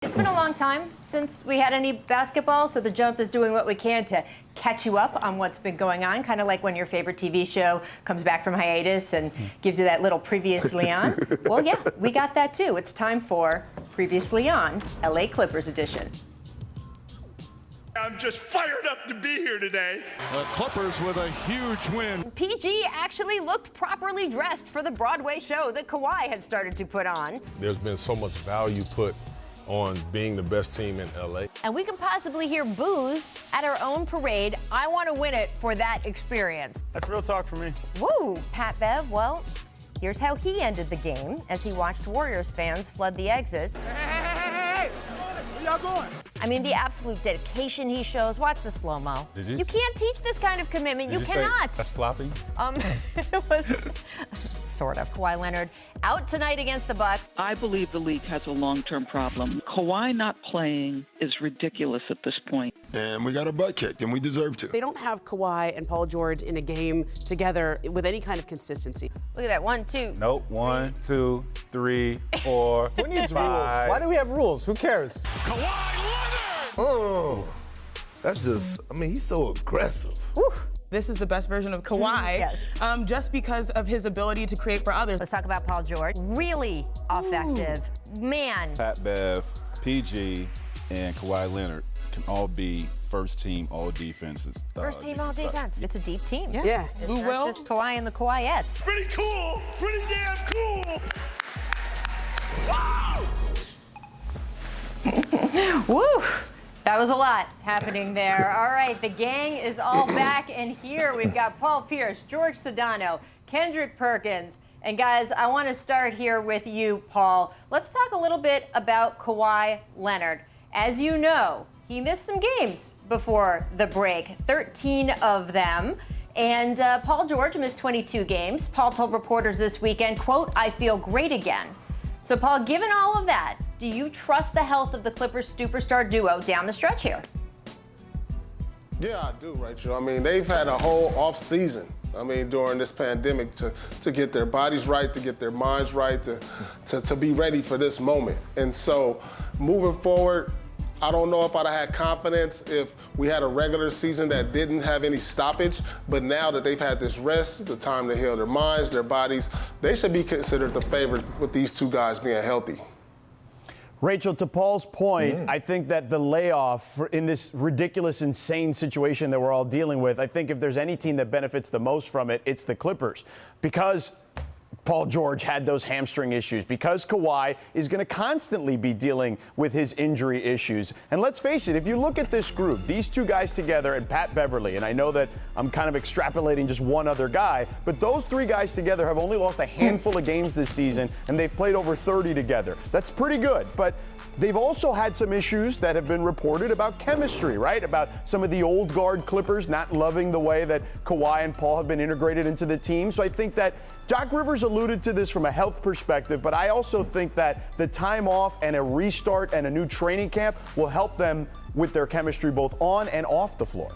It's been a long time since we had any basketball, so the Jump is doing what we can to catch you up on what's been going on, kind of like when your favorite TV show comes back from hiatus and gives you that little previously on. Well, yeah, we got that too. It's time for Previously On, LA Clippers edition. I'm just fired up to be here today. The Clippers with a huge win. PG actually looked properly dressed for the Broadway show that Kawhi had started to put on. There's been so much value put on being the best team in LA. And we could possibly hear boos at our own parade. I want to win it for that experience. That's real talk for me. Woo, Pat Bev, well, here's how he ended the game as he watched Warriors fans flood the exits. Hey, where y'all going? I mean, the absolute dedication he shows. Watch the slow-mo. Did you? You can't teach this kind of commitment. You cannot. That's floppy? It was sort of. Kawhi Leonard out tonight against the Bucks. I believe the league has a long-term problem. Kawhi not playing is ridiculous at this point. And we got our butt kicked, and we deserve to. They don't have Kawhi and Paul George in a game together with any kind of consistency. Look at that. 1, 2. Nope. 1, 2, 3, 4. Who needs rules? Why do we have rules? Who cares? Kawhi Leonard! Oh, that's just, I mean, he's so aggressive. Whew. This is the best version of Kawhi, Yes. Just because of his ability to create for others. Let's talk about Paul George. Really effective. Man. Pat Bev, PG, and Kawhi Leonard can all be first team all defenses. First team all defense. It's a deep team. Yeah. It's Lou not Will. just Kawhi and the Kawhiettes. Pretty cool, pretty damn cool. Wow! Woo! That was a lot happening there. All right, the gang is all back, and here we've got Paul Pierce, Jorge Sedano, Kendrick Perkins. And guys, I want to start here with you, Paul. Let's talk a little bit about Kawhi Leonard. As you know, he missed some games before the break, 13 of them. And Paul George missed 22 games. Paul told reporters this weekend, quote, "I feel great again." So, Paul, given all of that, do you trust the health of the Clippers superstar duo down the stretch here? Yeah, I do, Rachel. I mean, they've had a whole off season. I mean, during this pandemic to get their bodies right, to get their minds right, to be ready for this moment. And so, moving forward, I don't know if I'd have had confidence if we had a regular season that didn't have any stoppage, but now that they've had this rest, the time to heal their minds, their bodies, they should be considered the favorite with these two guys being healthy. Rachel, to Paul's point, I think that the layoff in this ridiculous, insane situation that we're all dealing with, I think if there's any team that benefits the most from it, it's the Clippers. Because Paul George had those hamstring issues, because Kawhi is going to constantly be dealing with his injury issues. And let's face it, if you look at this group, these two guys together and Pat Beverley, and I know that I'm kind of extrapolating just one other guy, but those three guys together have only lost a handful of games this season, and they've played over 30 together. That's pretty good, but they've also had some issues that have been reported about chemistry, right? About some of the old guard Clippers not loving the way that Kawhi and Paul have been integrated into the team. So I think that Doc Rivers alluded to this from a health perspective, but I also think that the time off and a restart and a new training camp will help them with their chemistry both on and off the floor.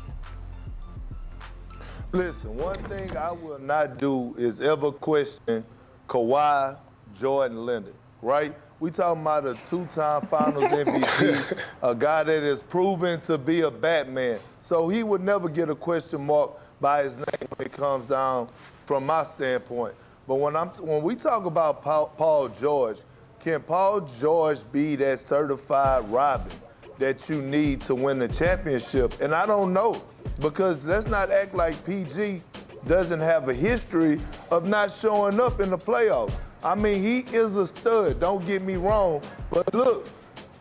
Listen, one thing I will not do is ever question Kawhi, Jordan, Leonard, right? We talking about a two-time Finals MVP, a guy that is proven to be a Batman. So he would never get a question mark by his name when it comes down from my standpoint. But when we talk about Paul George, can Paul George be that certified Robin that you need to win the championship? And I don't know, because let's not act like PG doesn't have a history of not showing up in the playoffs. I mean, he is a stud, don't get me wrong. But look,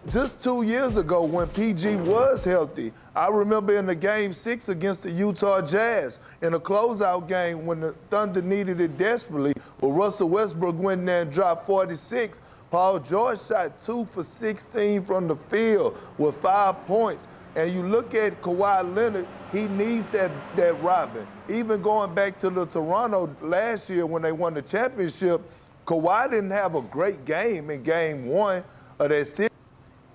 just 2 years ago when PG was healthy, I remember in the Game 6 against the Utah Jazz, in a closeout game when the Thunder needed it desperately, where Russell Westbrook went there and dropped 46, Paul George shot 2 for 16 from the field with 5 points. And you look at Kawhi Leonard, he needs that Robin. Even going back to the Toronto last year when they won the championship, Kawhi didn't have a great game in Game 1 of that series.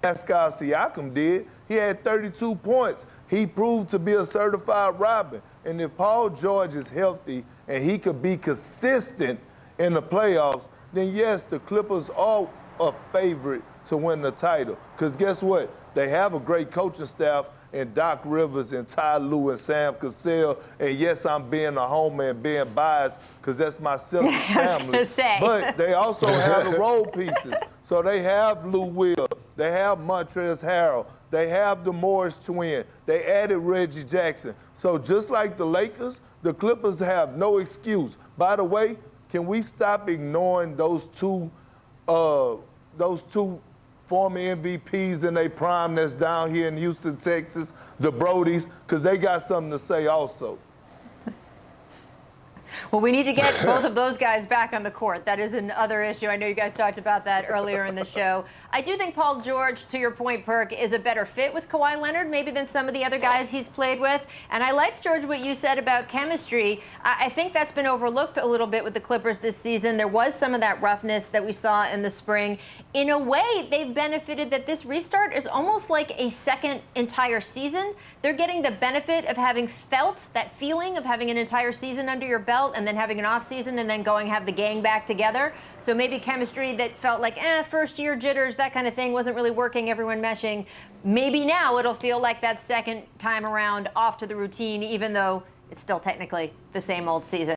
Pascal Siakam did. He had 32 points. He proved to be a certified Robin. And if Paul George is healthy and he could be consistent in the playoffs, then yes, the Clippers are a favorite to win the title. Because guess what? They have a great coaching staff in Doc Rivers and Ty Lue and Sam Cassell. And yes, I'm being a homer and being biased because that's my Celtic family. But they also have the role pieces. So they have Lou Will. They have Montrezl Harrell. They have the Morris twin. They added Reggie Jackson. So just like the Lakers, the Clippers have no excuse. By the way, can we stop ignoring those two former MVPs in their prime that's down here in Houston, Texas, the Brodies, because they got something to say also. Well, we need to get both of those guys back on the court. That is another issue. I know you guys talked about that earlier in the show. I do think Paul George, to your point, Perk, is a better fit with Kawhi Leonard maybe than some of the other guys he's played with. And I liked, George, what you said about chemistry. I think that's been overlooked a little bit with the Clippers this season. There was some of that roughness that we saw in the spring. In a way, they've benefited that this restart is almost like a second entire season. They're getting the benefit of having felt that feeling of having an entire season under your belt and then having an off season and then going have the gang back together. So maybe chemistry that felt like, first year jitters, that kind of thing wasn't really working, everyone meshing. Maybe now it'll feel like that second time around off to the routine, even though it's still technically the same old season.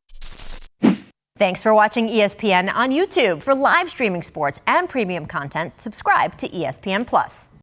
Thanks for watching ESPN on YouTube. For live streaming sports and premium content, subscribe to ESPN+.